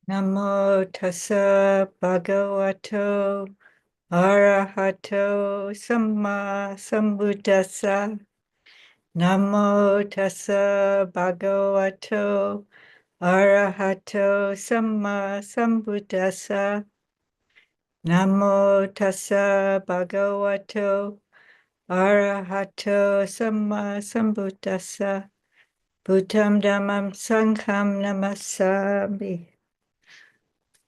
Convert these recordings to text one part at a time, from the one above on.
Namo tassa bhagavato arahato samma sambuddhassa. Namo tassa bhagavato arahato samma sambuddhassa. Namo tassa bhagavato arahato samma sambuddhassa. Buddham dhammam sangham namasami.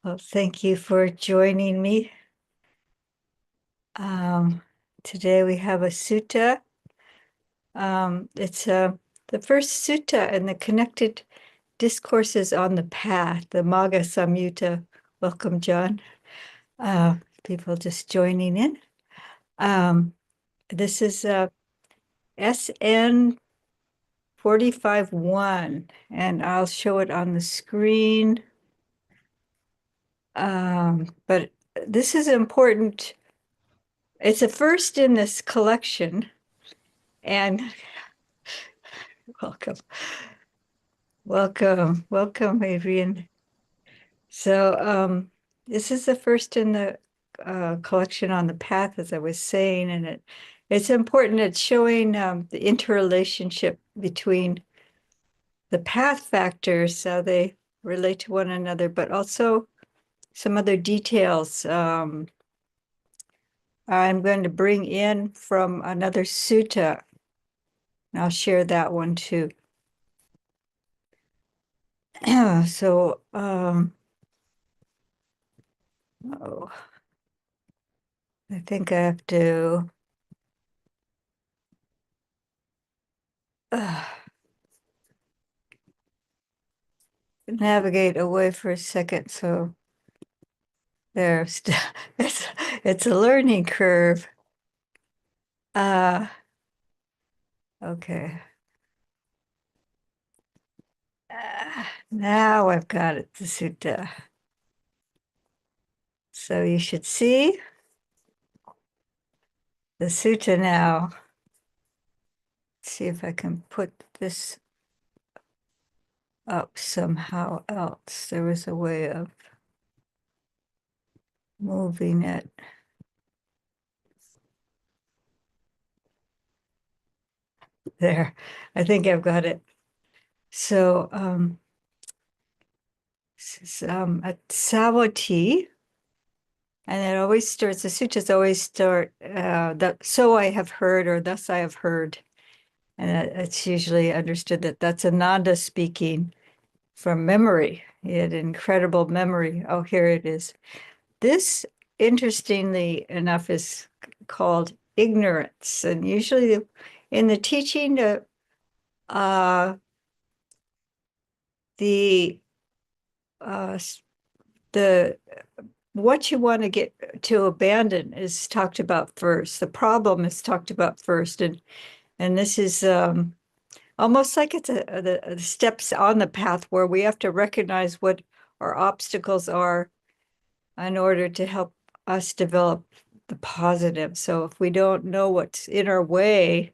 Well, thank you for joining me. Um, Today we have a sutta. It's the first sutta in the connected discourses on the path, the Magga Samyutta. Welcome, John. People just joining in. This is SN 45-1, and I'll show it on the screen. But this is important. It's a first in this collection, and welcome. Welcome, Adrian. So this is the first in the collection on the path, as I was saying, and it's important. It's showing the interrelationship between the path factors, how they relate to one another, but also some other details. I'm going to bring in from another sutta, and I'll share that one too. So, oh, I think I have to navigate away for a second. So there's it's a learning curve. Okay. Now I've got it, the sutta. So you should see the sutta now. Let's see if I can put this up somehow else. There was a way of moving it. There, I think I've got it. So this is a Sawati, and it always starts, the sutras always start, so I have heard, or thus I have heard. And it's usually understood that that's Ananda speaking from memory. He had incredible memory. Oh, here it is. This, interestingly enough, is called ignorance. And usually in the teaching, the what you want to get to abandon is talked about first. The problem is talked about first, and this is almost like it's the steps on the path where we have to recognize what our obstacles are in order to help us develop the positive. So if we don't know what's in our way,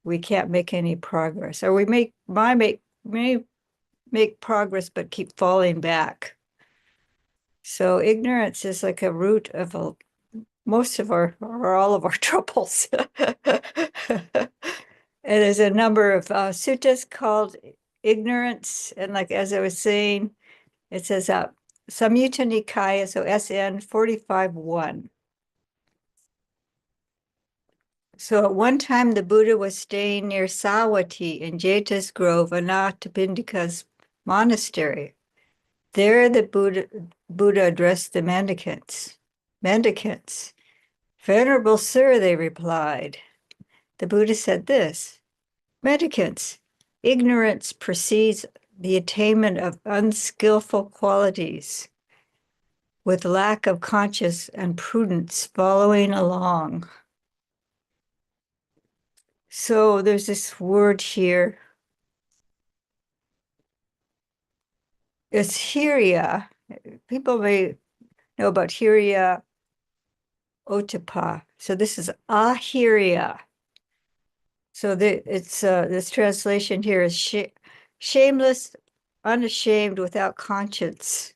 we can't make any progress, or we may make progress but keep falling back. So ignorance is like a root of most of our, or all of our troubles. And there's a number of suttas called ignorance. And like, as I was saying, it says Samyutta Nikaya, so SN 45-1. So at one time, the Buddha was staying near Sawati in Jeta's Grove, Anathapindika's monastery. There, the Buddha addressed the mendicants. Mendicants, Venerable Sir, they replied. The Buddha said this, Mendicants, ignorance precedes the attainment of unskillful qualities, with lack of conscience and prudence following along. So there's this word here. It's hiriya. People may know about hiriya otapa. So this is ahiriya. So this translation here is shameless unashamed, without conscience.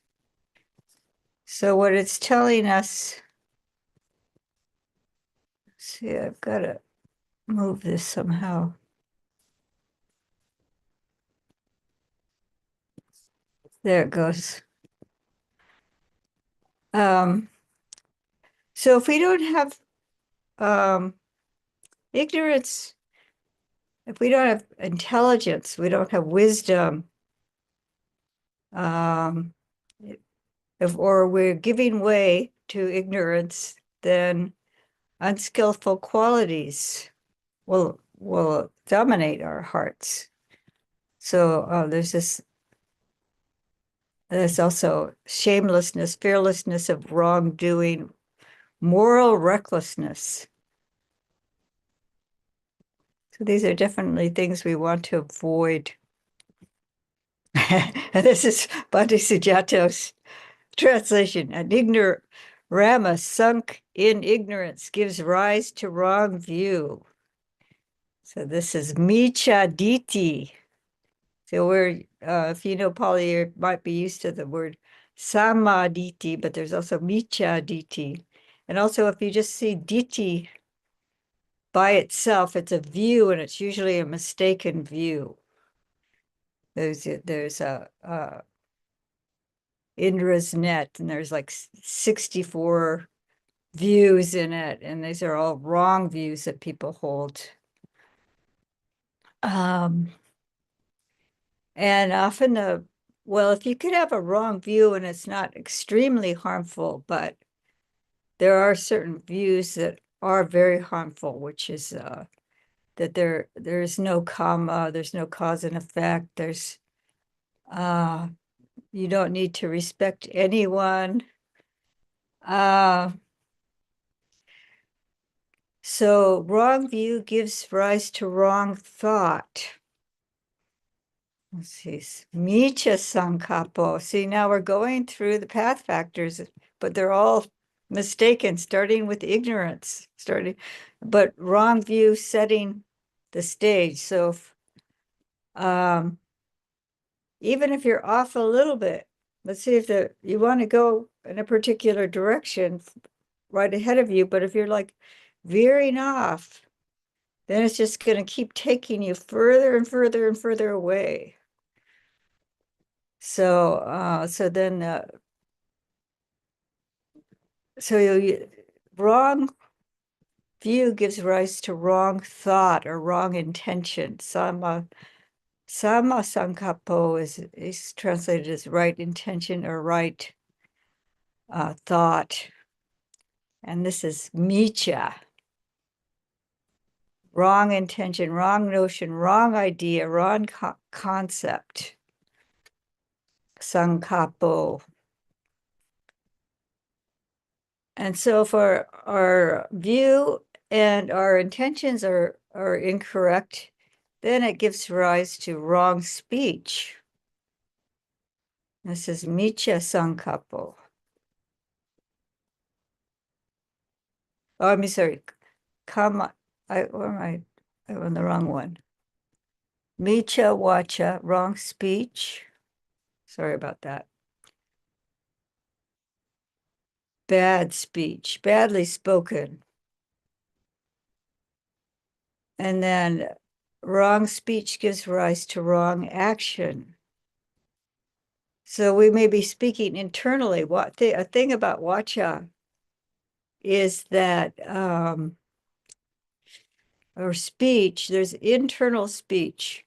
So what it's telling us, see, I've got to move this somehow. There it goes. So if we don't have ignorance, if we don't have intelligence, we don't have wisdom, or we're giving way to ignorance, then unskillful qualities will dominate our hearts. So there's also shamelessness, fearlessness of wrongdoing, moral recklessness. So these are definitely things we want to avoid. And this is Bhante Sujato's translation. An ignoramus sunk in ignorance gives rise to wrong view. So this is micha diti. So if you know Pali, you might be used to the word samaditi, but there's also micha diti. And also if you just see diti by itself, it's a view, and it's usually a mistaken view. There's Indra's net, and there's like 64 views in it, and these are all wrong views that people hold. And often well, if you could have a wrong view and it's not extremely harmful, but there are certain views that are very harmful, which is that there's no karma, there's no cause and effect, there's you don't need to respect anyone. So wrong view gives rise to wrong thought. Let's see, Micha Sankapo. See, now we're going through the path factors, but they're all mistaken, starting with ignorance, but wrong view setting the stage. So even if you're off a little bit, let's see if you want to go in a particular direction right ahead of you, but if you're like veering off, then it's just going to keep taking you further and further and further away. So wrong view gives rise to wrong thought or wrong intention. Sama sankapo is translated as right intention or right thought. And this is micha. Wrong intention, wrong notion, wrong idea, wrong concept. Sankapo. And so if our view and our intentions are incorrect, then it gives rise to wrong speech. This is micha sankapo. Oh, I'm sorry. Where am I? I'm on the wrong one. Micha wacha, wrong speech. Sorry about that. Bad speech, badly spoken. And then wrong speech gives rise to wrong action. So we may be speaking internally. A thing about wacha is that or speech, there's internal speech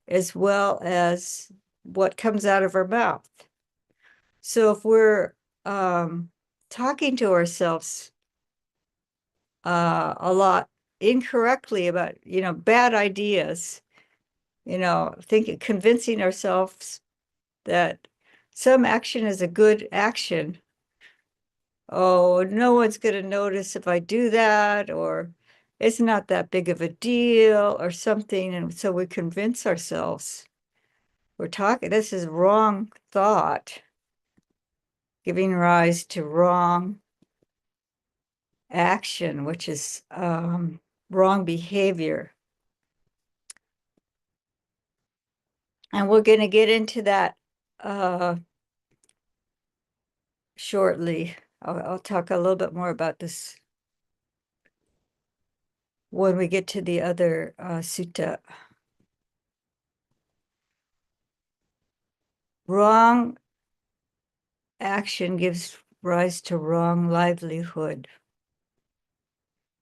as well as what comes out of our mouth. So if we're talking to ourselves a lot incorrectly about, bad ideas, convincing ourselves that some action is a good action. Oh, no one's going to notice if I do that, or it's not that big of a deal or something. And so we convince ourselves this is wrong thought, giving rise to wrong action, which is wrong behavior. And we're going to get into that shortly. I'll talk a little bit more about this when we get to the other sutta. Wrong action gives rise to wrong livelihood.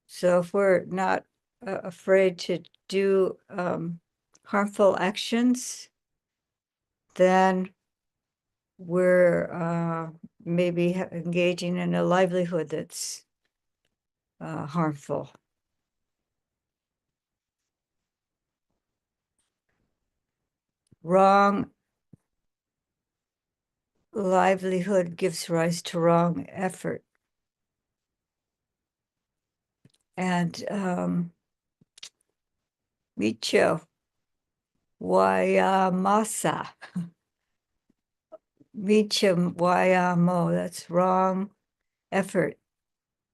So if we're not afraid to do harmful actions, then we're maybe engaging in a livelihood that's harmful. Wrong livelihood gives rise to wrong effort. And Micho Wayamasa. Micho Wayamo, that's wrong effort.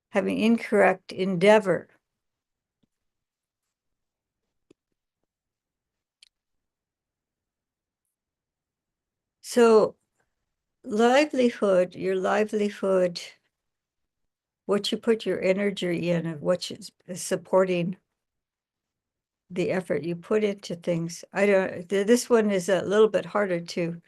Having incorrect endeavor. So livelihood, your livelihood, what you put your energy in and what is supporting the effort you put into things. This one is a little bit harder to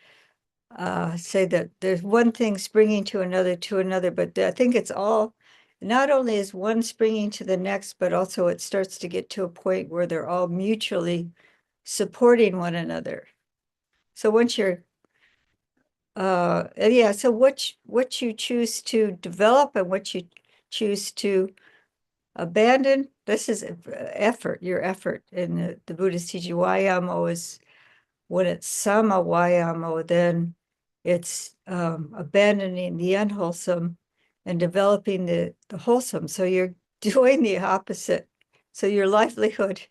say that there's one thing springing to another, but I think it's all, not only is one springing to the next, but also it starts to get to a point where they're all mutually supporting one another. So once you're, yeah, so what you choose to develop and what you choose to abandon, this is effort, your effort. In the Buddhist teaching, Vayamo is, when it's sama Vayamo, then it's abandoning the unwholesome and developing the wholesome. So you're doing the opposite. So your livelihood,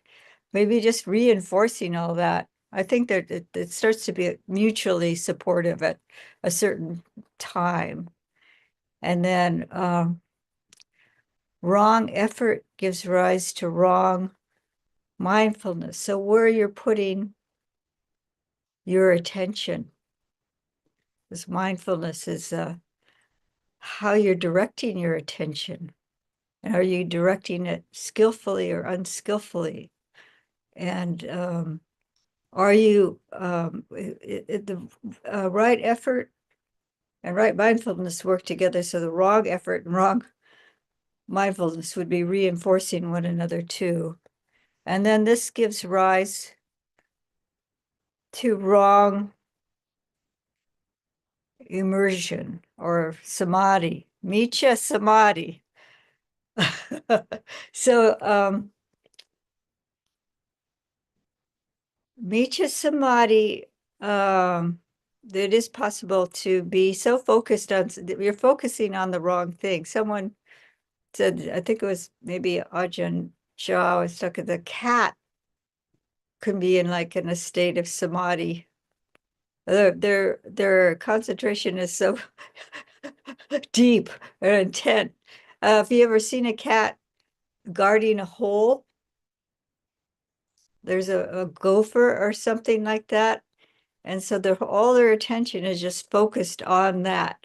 maybe just reinforcing all that. I think that it starts to be mutually supportive at a certain time. And then wrong effort gives rise to wrong mindfulness. So where you're putting your attention, this mindfulness is how you're directing your attention. And are you directing it skillfully or unskillfully? And are you the right effort and right mindfulness work together? So the wrong effort and wrong mindfulness would be reinforcing one another too. And then this gives rise to wrong immersion or samadhi, miccha samadhi. So miccha samadhi, it is possible to be so focused on, you're focusing on the wrong thing. Someone said, I think it was maybe Ajahn Jha was talking, the cat can be in like in a state of samadhi. Their concentration is so deep and intent. Have you ever seen a cat guarding a hole? There's a gopher or something like that. And so all their attention is just focused on that.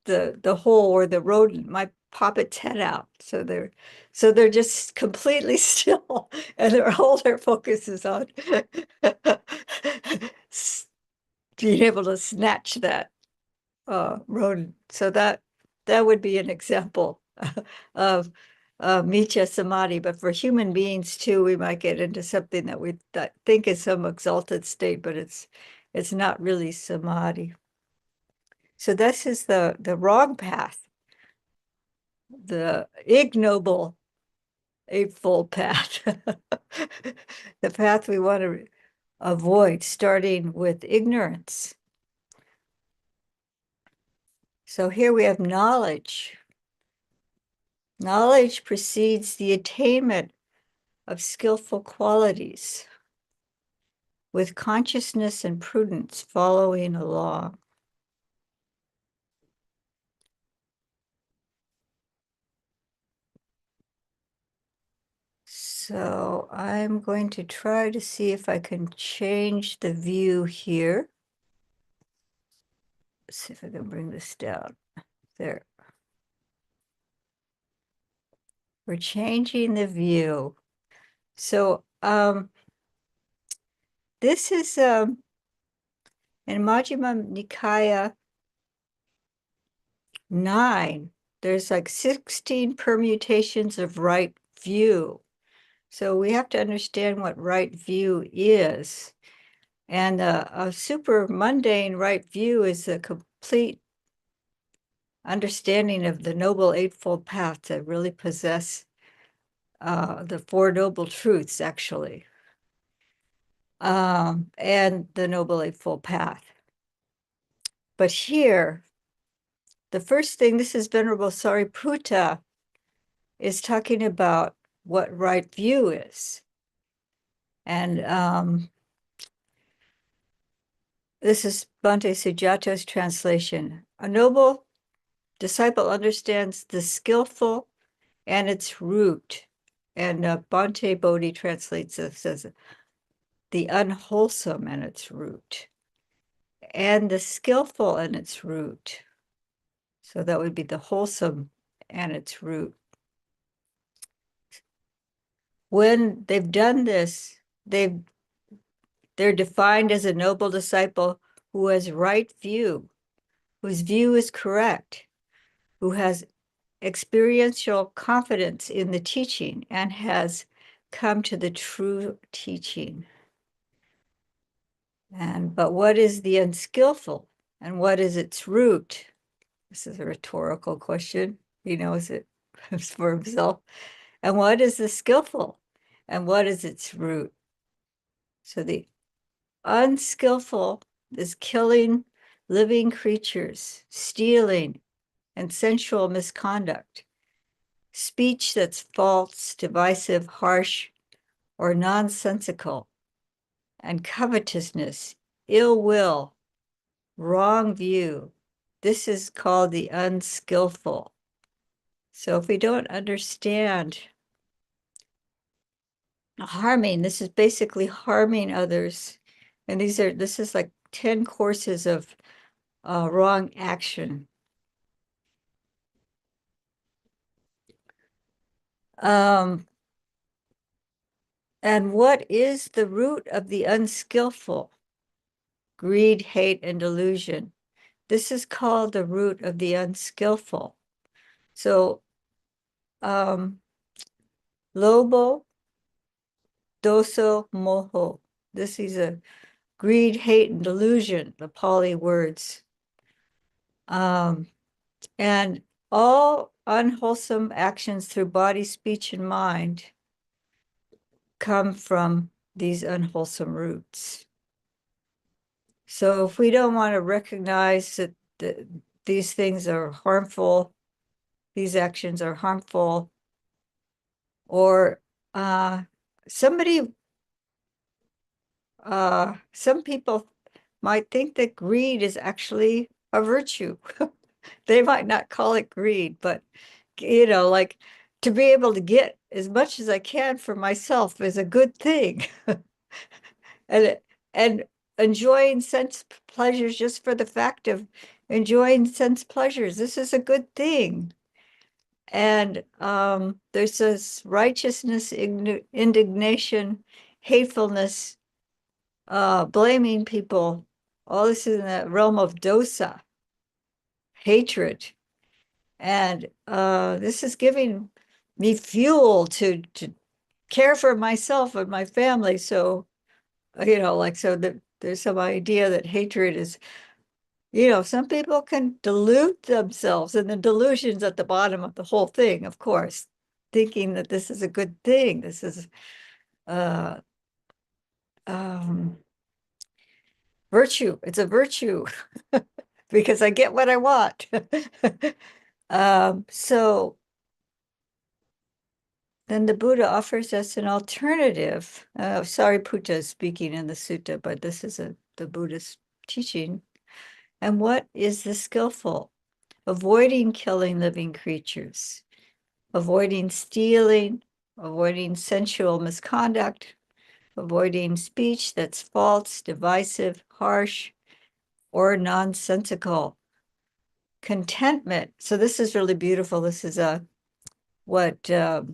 The hole where the rodent might pop its head out. So they're just completely still, and all their focus is on being able to snatch that rodent. So that would be an example of miccha samadhi. But for human beings too, we might get into something that we think is some exalted state, but it's not really samadhi. So this is the wrong path, the ignoble eightfold path, the path we want to avoid, starting with ignorance. So here we have knowledge. Knowledge precedes the attainment of skillful qualities, with consciousness and prudence following along. So I'm going to try to see if I can change the view here. Let's see if I can bring this down. There. We're changing the view. So this is in Majjhima Nikaya 9. There's like 16 permutations of right view. So we have to understand what right view is. And a super mundane right view is a complete understanding of the Noble Eightfold Path that really possess the Four Noble Truths, actually, and the Noble Eightfold Path. But here, the first thing, this is Venerable Sariputta, is talking about what right view is. And this is Bhante Sujata's translation. A noble disciple understands the skillful and its root. And Bhante Bodhi translates this as the unwholesome and its root, and the skillful and its root. So that would be the wholesome and its root. When they've done this, they're defined as a noble disciple who has right view, whose view is correct, who has experiential confidence in the teaching and has come to the true teaching. But what is the unskillful and what is its root? This is a rhetorical question. He knows it for himself. And what is the skillful and what is its root? So the unskillful is killing living creatures, stealing, and sensual misconduct, speech that's false, divisive, harsh, or nonsensical, and covetousness, ill will, wrong view. This is called the unskillful. So if we don't understand harming, this is basically harming others. And this is like 10 courses of wrong action. And what is the root of the unskillful? Greed, hate, and delusion. This is called the root of the unskillful. So, lobo, doso, moho. This is a greed, hate, and delusion, the Pali words. And all unwholesome actions through body, speech, and mind come from these unwholesome roots. So if we don't want to recognize that these things are harmful, these actions are harmful, or some people might think that greed is actually a virtue. They might not call it greed, but like to be able to get as much as I can for myself is a good thing. and enjoying sense pleasures just for the fact of enjoying sense pleasures, this is a good thing. And there's this righteousness, indignation, hatefulness, blaming people. All this is in the realm of dosa, hatred. And this is giving me fuel to care for myself and my family. So, so that there's some idea that hatred is, some people can delude themselves, and the delusion's at the bottom of the whole thing, of course, thinking that this is a good thing. This is virtue. It's a virtue because I get what I want. So then the Buddha offers us an alternative. Sariputta is speaking in the sutta, but this is the Buddhist teaching. And what is the skillful? Avoiding killing living creatures, avoiding stealing, avoiding sensual misconduct, avoiding speech that's false, divisive, harsh, or nonsensical. Contentment. So this is really beautiful. This is what Bhante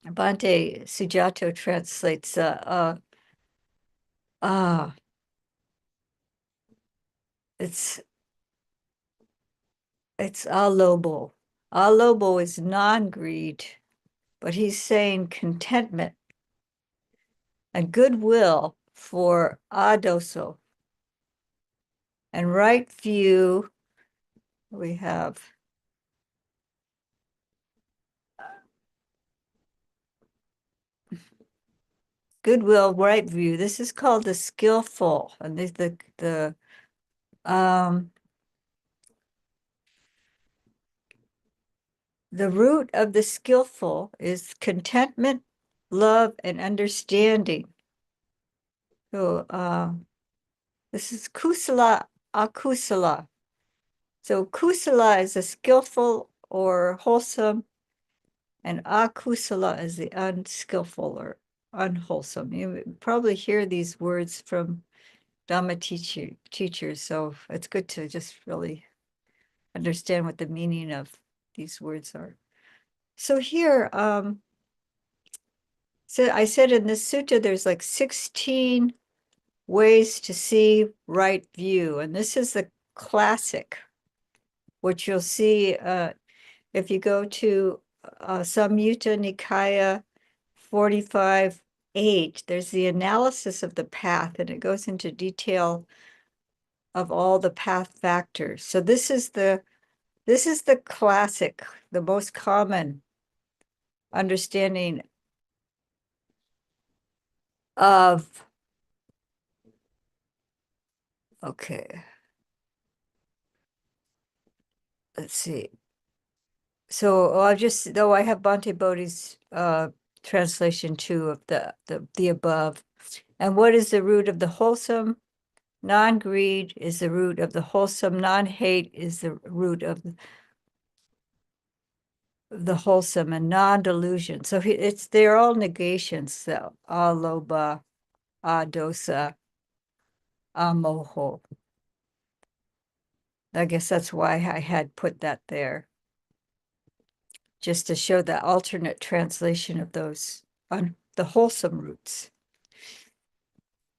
Sujato translates. It's alobo. Alobo is non-greed, but he's saying contentment and goodwill for adoso. And right view, we have goodwill, right view. This is called the skillful, and the root of the skillful is contentment, love, and understanding. So this is kusala, akusala. So kusala is a skillful or wholesome, and akusala is the unskillful or unwholesome. You probably hear these words from Dhamma teachers, so it's good to just really understand what the meaning of these words are. So here, so I said in this sutta, there's like 16 ways to see right view, and this is the classic, which you'll see if you go to Samyutta Nikaya 45.8, there's the analysis of the path, and it goes into detail of all the path factors. So this is the classic, the most common understanding of, okay, let's see. So I'll just, though I have Bhante Bodhi's translation too of the above. And what is the root of the wholesome? Non-greed is the root of the wholesome. Non-hate is the root of the wholesome, and non-delusion. So they're all negations. So aloba, adosa, amoho. I guess that's why I had put that there, just to show the alternate translation of those on the wholesome roots.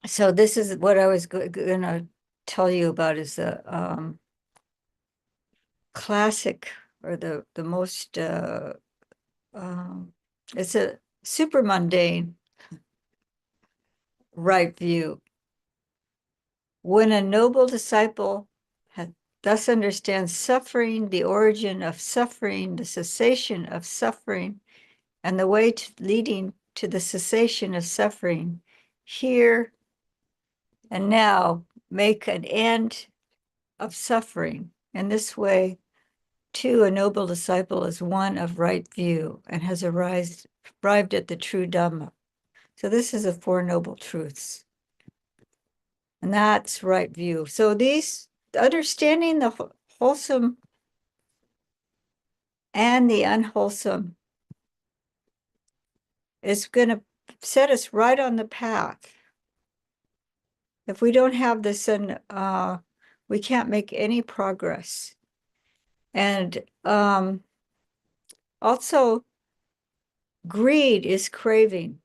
So this is what I was going to tell you about, is the classic, or the most it's a super mundane right view. When a noble disciple thus understands suffering, the origin of suffering, the cessation of suffering, and the way leading to the cessation of suffering, here and now make an end of suffering. In this way, too, a noble disciple is one of right view and has arrived at the true Dhamma. So this is the Four Noble Truths. And that's right view. So these, understanding the wholesome and the unwholesome, is going to set us right on the path. If we don't have this, then we can't make any progress. And also, greed is craving.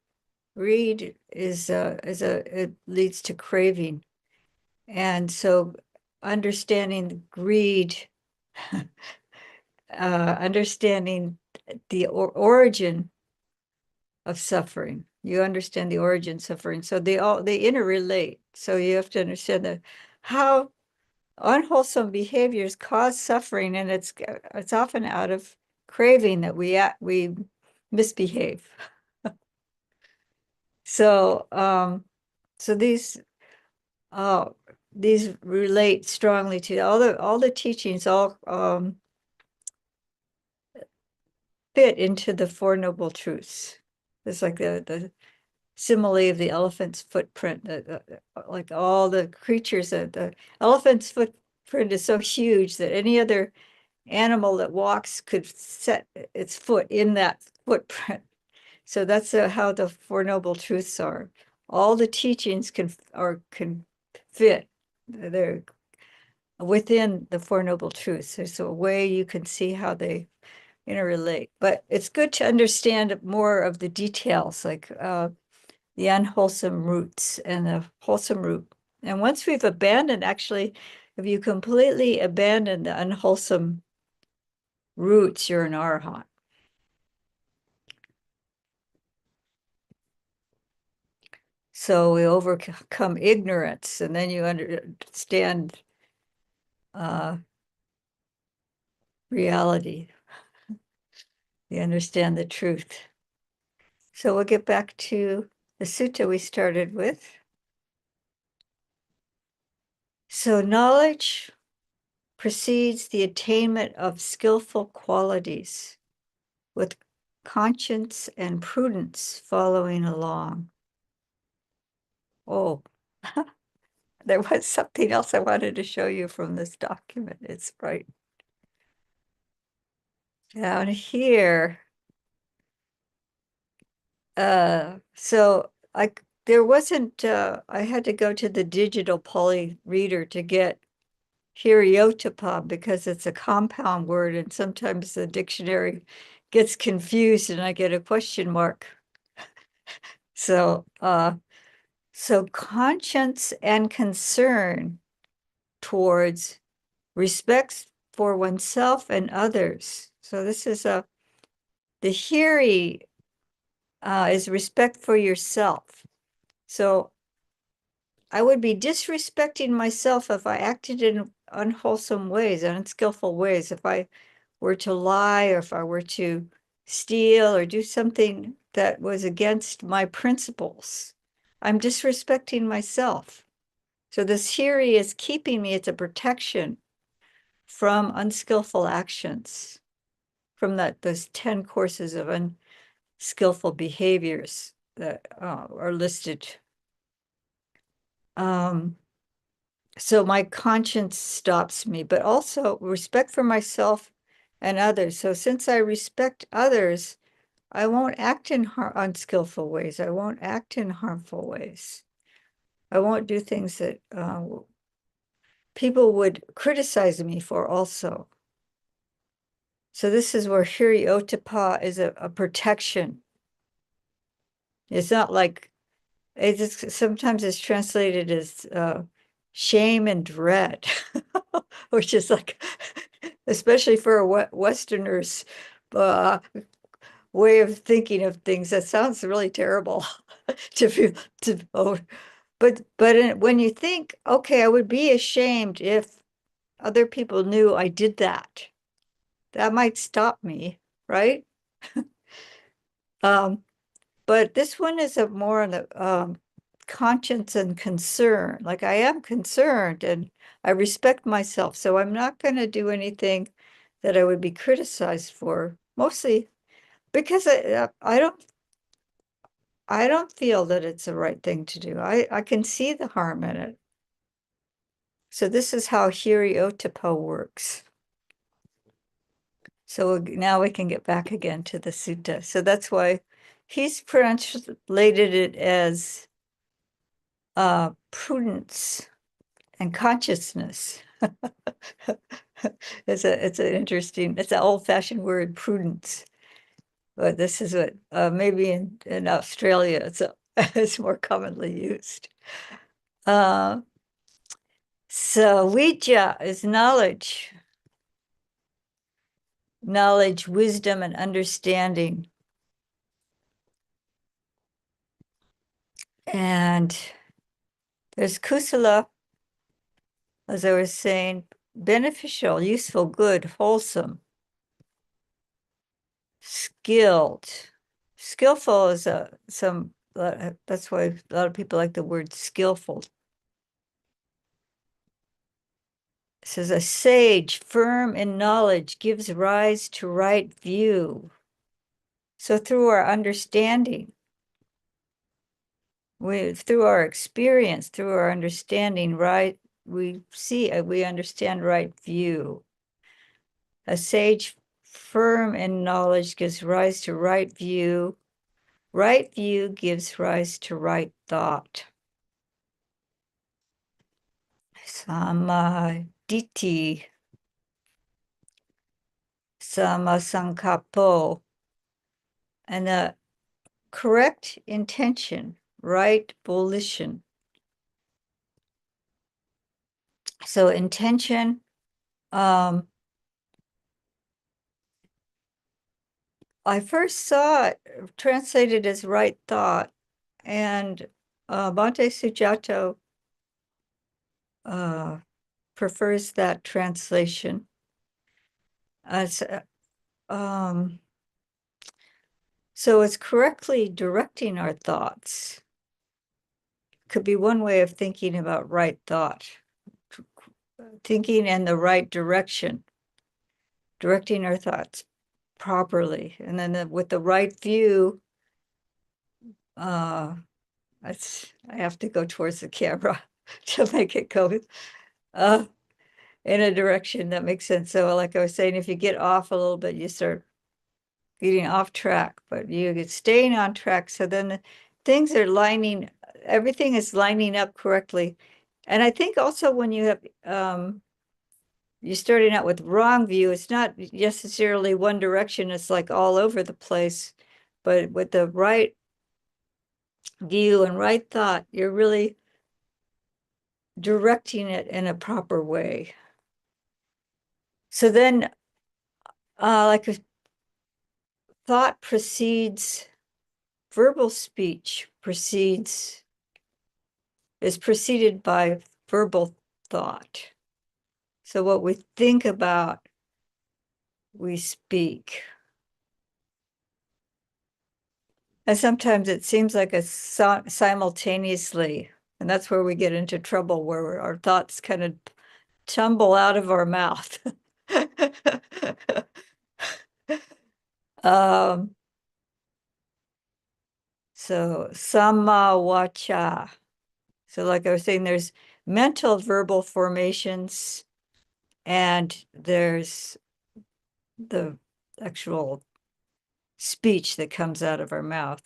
Greed it leads to craving. And so understanding greed, understanding the origin of suffering. You understand the origin of suffering. So they interrelate. So you have to understand that how unwholesome behaviors cause suffering, and it's often out of craving that we misbehave. So these relate strongly to all the teachings, all fit into the Four Noble Truths. It's like the simile of the elephant's footprint, like all the creatures, the elephant's footprint is so huge that any other animal that walks could set its foot in that footprint. So that's how the Four Noble Truths are. All the teachings can fit. They're within the Four Noble Truths. There's a way you can see how they interrelate. But it's good to understand more of the details, like the unwholesome roots and the wholesome root. And once we've abandoned, actually, if you completely abandon the unwholesome roots, you're an arhat. So we overcome ignorance, and then you understand reality. You understand the truth. So we'll get back to the sutta we started with. So knowledge precedes the attainment of skillful qualities, with conscience and prudence following along. Oh, there was something else I wanted to show you from this document. It's right down here. So there wasn't, I had to go to the digital poly reader to get Hiriotapa because it's a compound word, and sometimes the dictionary gets confused and I get a question mark. So conscience and concern towards respect for oneself and others. So this is the hiri is respect for yourself. So I would be disrespecting myself if I acted in unwholesome ways, unskillful ways. If I were to lie, or if I were to steal or do something that was against my principles, I'm disrespecting myself. So this hiri is keeping me, it's a protection from unskillful actions, from those 10 courses of unskillful behaviors that are listed. So my conscience stops me, but also respect for myself and others. So since I respect others, I won't act in unskillful ways. I won't act in harmful ways. I won't do things that people would criticize me for also. So this is where Hiriotapa is a protection. It's not like, sometimes it's translated as shame and dread, which is like, especially for a Westerners way of thinking of things, that sounds really terrible but when you think, okay, I would be ashamed if other people knew I did that. That might stop me, right? But this one is more on the conscience and concern. Like, I am concerned and I respect myself, so I'm not going to do anything that I would be criticized for, mostly because I don't feel that it's the right thing to do. I can see the harm in it. So this is how Hiriotapa works. So now we can get back again to the sutta. So that's why he's translated it as prudence and consciousness. It's an interesting, it's an old-fashioned word, prudence. But this is what maybe in Australia it's more commonly used. So Vijja is knowledge, wisdom, and understanding. And there's kusala, as I was saying, beneficial, useful, good, wholesome, skilled. Skillful is that's why a lot of people like the word skillful. It says, a sage, firm in knowledge, gives rise to right view. So through our understanding, through our experience, through our understanding, right, we understand right view. A sage firm in knowledge gives rise to right view, Right view gives rise to right thought. Samaditi, samasankapo, and the correct intention, right volition. So intention, I first saw it translated as right thought, and Bhante Sujato prefers that translation. As so it's correctly directing our thoughts. Could be one way of thinking about right thought, thinking in the right direction, directing our thoughts properly. And then with the right view, I have to go towards the camera to make it go in a direction that makes sense. So like I was saying, if you get off a little bit, you start getting off track, but you get staying on track. So then things are everything is lining up correctly. And I think also when you have, you're starting out with wrong view, it's not necessarily one direction, it's like all over the place. But with the right view and right thought, you're really directing it in a proper way. So then, like a thought precedes, verbal speech is preceded by verbal thought. So what we think about, we speak. And sometimes it seems like a simultaneously, and that's where we get into trouble, where our thoughts kind of tumble out of our mouth. So samma vaca. So like I was saying, there's mental verbal formations, and there's the actual speech that comes out of our mouth.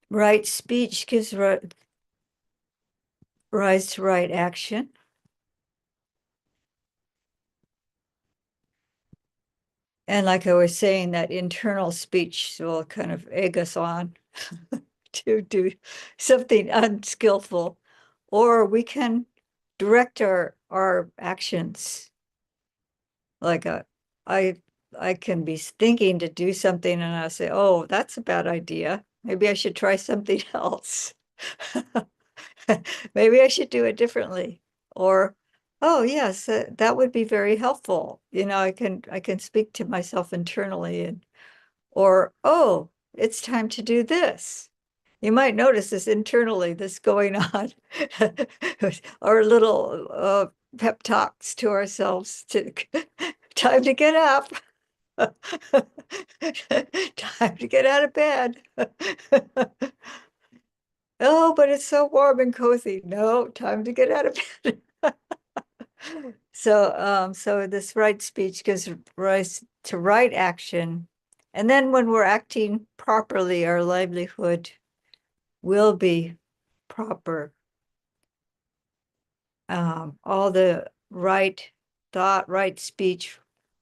Right speech gives rise to right action. And like I was saying, that internal speech will kind of egg us on to do something unskillful, or we can direct our actions. Like I can be thinking to do something and I say, oh, that's a bad idea. Maybe I should try something else. Maybe I should do it differently. Or, oh yes, that would be very helpful. I can speak to myself internally, or, oh, it's time to do this. You might notice this internally, this going on, our little pep talks to ourselves to time to get up. Time to get out of bed. Oh, but it's so warm and cozy. No, time to get out of bed. So this right speech gives rise to right action. And then when we're acting properly, our livelihood will be proper. All the right thought, right speech,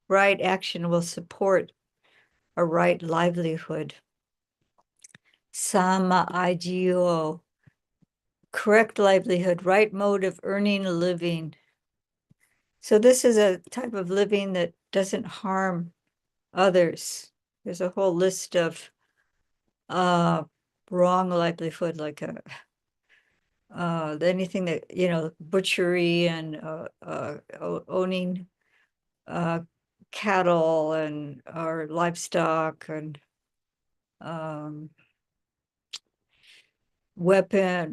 right action will support a right livelihood. Sama Ajio, correct livelihood, right mode of earning a living. So this is a type of living that doesn't harm others. There's a whole list of wrong livelihood, like anything that, butchery and owning cattle and our livestock and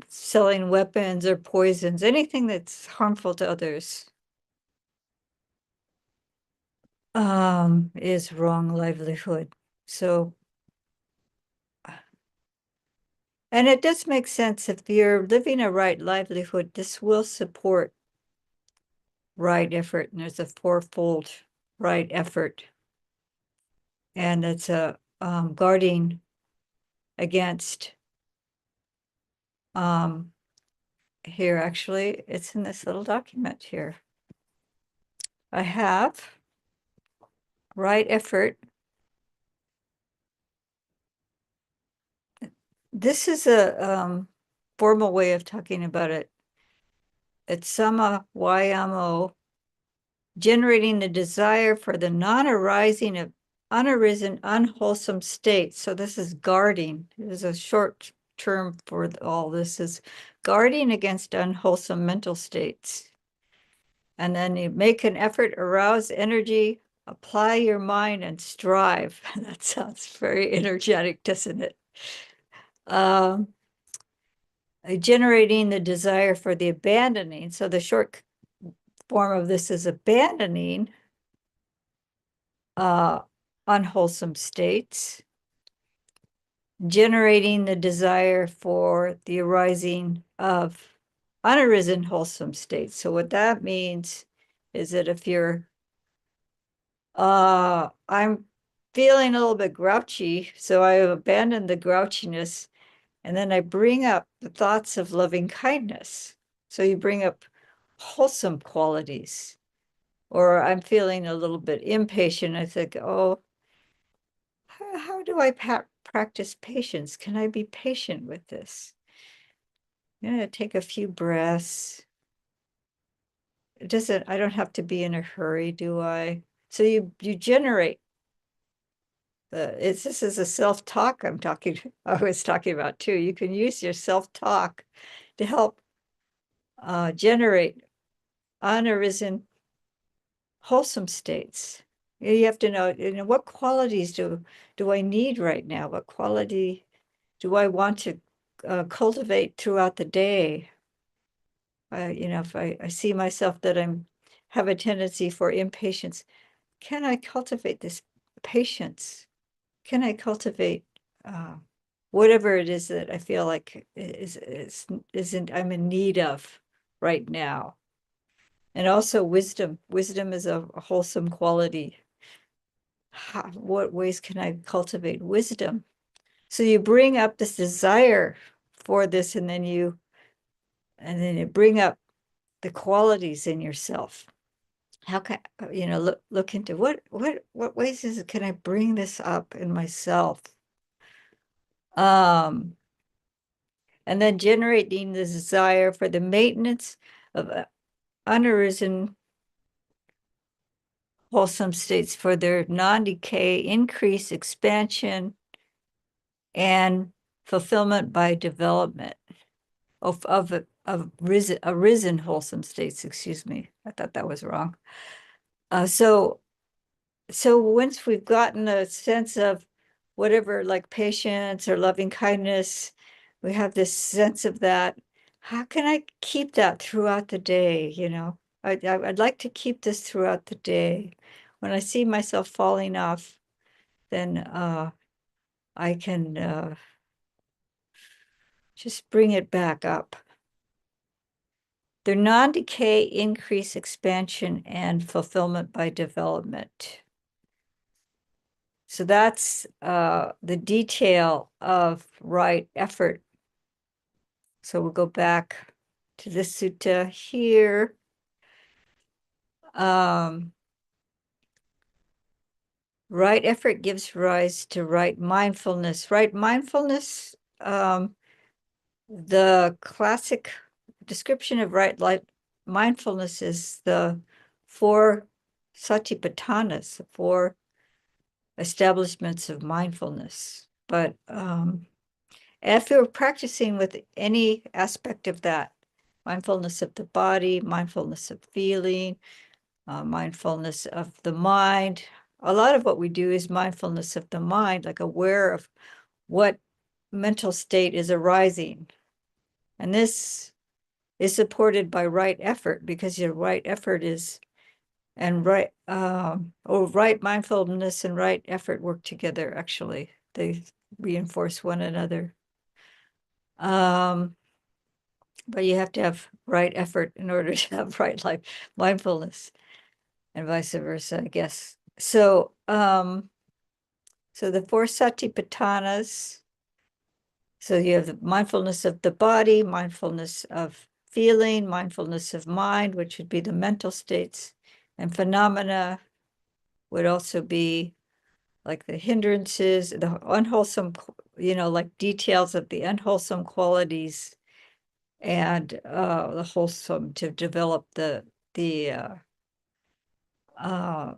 selling weapons or poisons, anything that's harmful to others is wrong livelihood. So, and it does make sense if you're living a right livelihood, this will support right effort, and there's a fourfold right effort. And it's a guarding against, here, actually, it's in this little document here. I have right effort. This is a formal way of talking about it. It's sama wayamo, generating the desire for the non-arising of unarisen, unwholesome states. So this is guarding. There's a short term for all this, is guarding against unwholesome mental states. And then you make an effort, arouse energy, apply your mind, and strive. That sounds very energetic, doesn't it? Generating the desire for the abandoning. So the short form of this is abandoning unwholesome states, generating the desire for the arising of unarisen wholesome states. So what that means is that if you're, I'm feeling a little bit grouchy, so I abandon the grouchiness, and then I bring up the thoughts of loving kindness. So you bring up wholesome qualities. Or I'm feeling a little bit impatient. I think, oh, how do I practice patience? Can I be patient with this? I'm gonna take a few breaths. It doesn't, I don't have to be in a hurry, do I? So you generate this is a self-talk I was talking about too. You can use your self-talk to help generate unarisen wholesome states. You have to know, what qualities do I need right now? What quality do I want to cultivate throughout the day? If I see myself that have a tendency for impatience, can I cultivate this patience? Can I cultivate whatever it is that I feel like isn't I'm in need of right now? And also wisdom. Wisdom is a wholesome quality. What ways can I cultivate wisdom? So you bring up this desire for this, and then you bring up the qualities in yourself. How can look into what ways can I bring this up in myself? And then generating the desire for the maintenance of unarisen wholesome states, for their non-decay, increase, expansion, and fulfillment by development of arisen wholesome states. Excuse me, I thought that was wrong. So once we've gotten a sense of whatever, like patience or loving kindness, we have this sense of that. How can I keep that throughout the day? I'd like to keep this throughout the day. When I see myself falling off, then I can just bring it back up. Their non-decay, increase, expansion, and fulfillment by development. So that's the detail of right effort. So we'll go back to this sutta here. Right effort gives rise to right mindfulness. Right mindfulness, the classic description of right mindfulness is the 4 satipatthanas, the 4 establishments of mindfulness. But if you're practicing with any aspect of that, mindfulness of the body, mindfulness of feeling, mindfulness of the mind, a lot of what we do is mindfulness of the mind, like aware of what mental state is arising. And this is supported by right effort, because your right effort is, and right mindfulness and right effort work together, actually. They reinforce one another. but you have to have right effort in order to have right life mindfulness, and vice versa, I guess. So, so the four satipatthanas. So you have the mindfulness of the body, mindfulness of feeling, mindfulness of mind, which would be the mental states, and phenomena would also be like the hindrances, the unwholesome, like details of the unwholesome qualities, and the wholesome to develop the uh,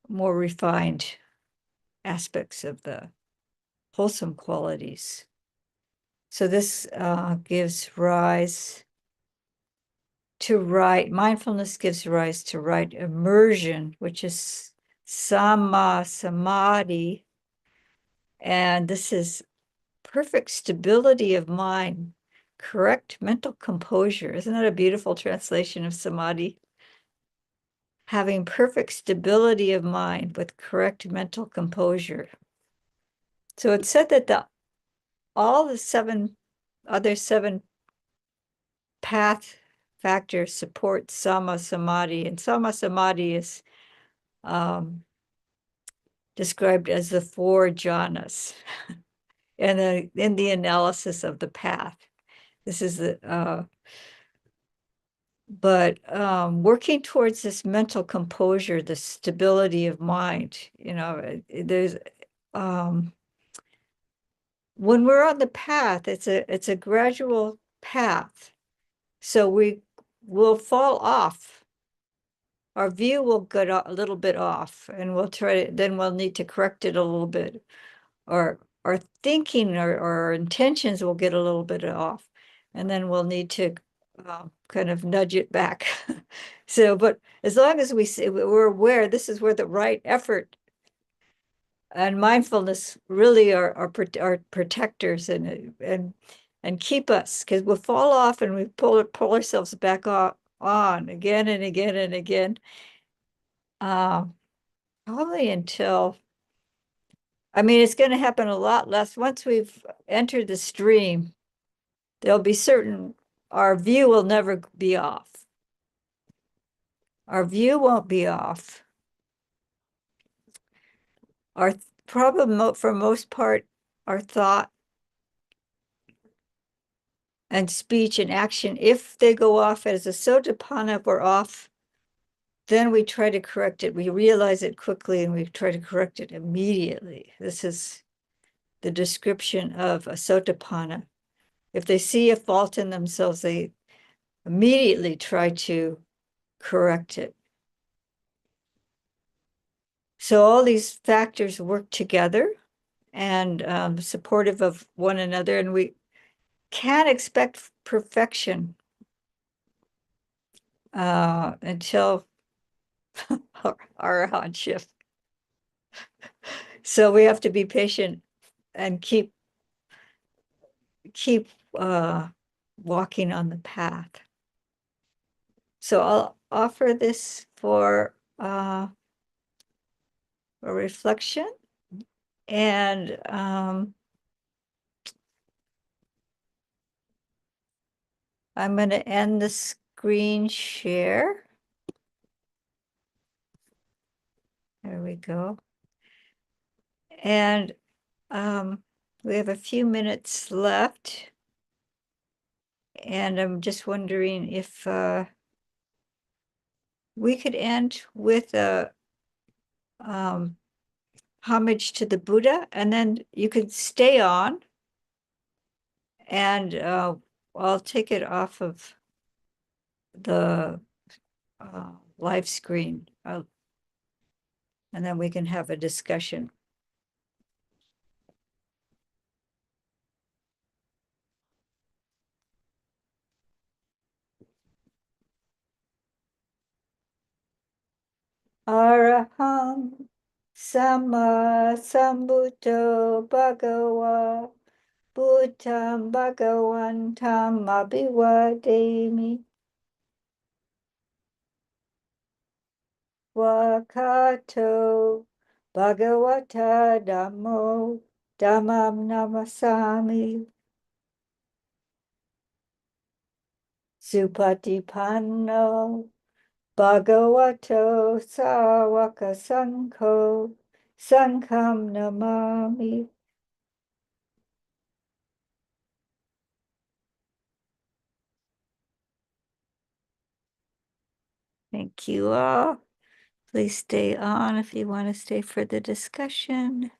more refined aspects of the wholesome qualities. So this gives rise to right, mindfulness gives rise to right immersion, which is samma samadhi. And this is perfect stability of mind, correct mental composure. Isn't that a beautiful translation of samadhi? Having perfect stability of mind with correct mental composure. So it's said that all the other seven path factors support samma samadhi, and samma samadhi is described as the four jhanas and in the analysis of the path. This is but working towards this mental composure, the stability of mind, there's when we're on the path, it's a gradual path. So we will fall off. Our view will get a little bit off, and then we'll need to correct it a little bit. Or our thinking or our intentions will get a little bit off, and then we'll need to kind of nudge it back. So, but as long as we're aware, this is where the right effort and mindfulness really are protectors and keep us, because we'll fall off and we pull ourselves back on again and again and again, probably until, I mean, it's going to happen a lot less once we've entered the stream. There'll be our view will never be off. Our view won't be off. Our problem, for most part, our thought and speech and action, if they go off as a sotapanna, we're off, then we try to correct it. We realize it quickly and we try to correct it immediately. This is the description of a sotapanna. If they see a fault in themselves, they immediately try to correct it. So all these factors work together and supportive of one another, and we can't expect perfection until our hardship. So we have to be patient and keep walking on the path. So I'll offer this for a reflection, and I'm going to end the screen share. There we go. And we have a few minutes left, and I'm just wondering if we could end with a homage to the Buddha, and then you could stay on, and I'll take it off of the live screen, and then we can have a discussion. Araham Sama Sambuddho Bhagava Buddham Bhagavantam Abhivademi Wakato Bhagavata Dhammo Dhammam Namasami Supatipanno Bhagavato Sāvaka Sangho Sangham Namami. Thank you all. Please stay on if you want to stay for the discussion.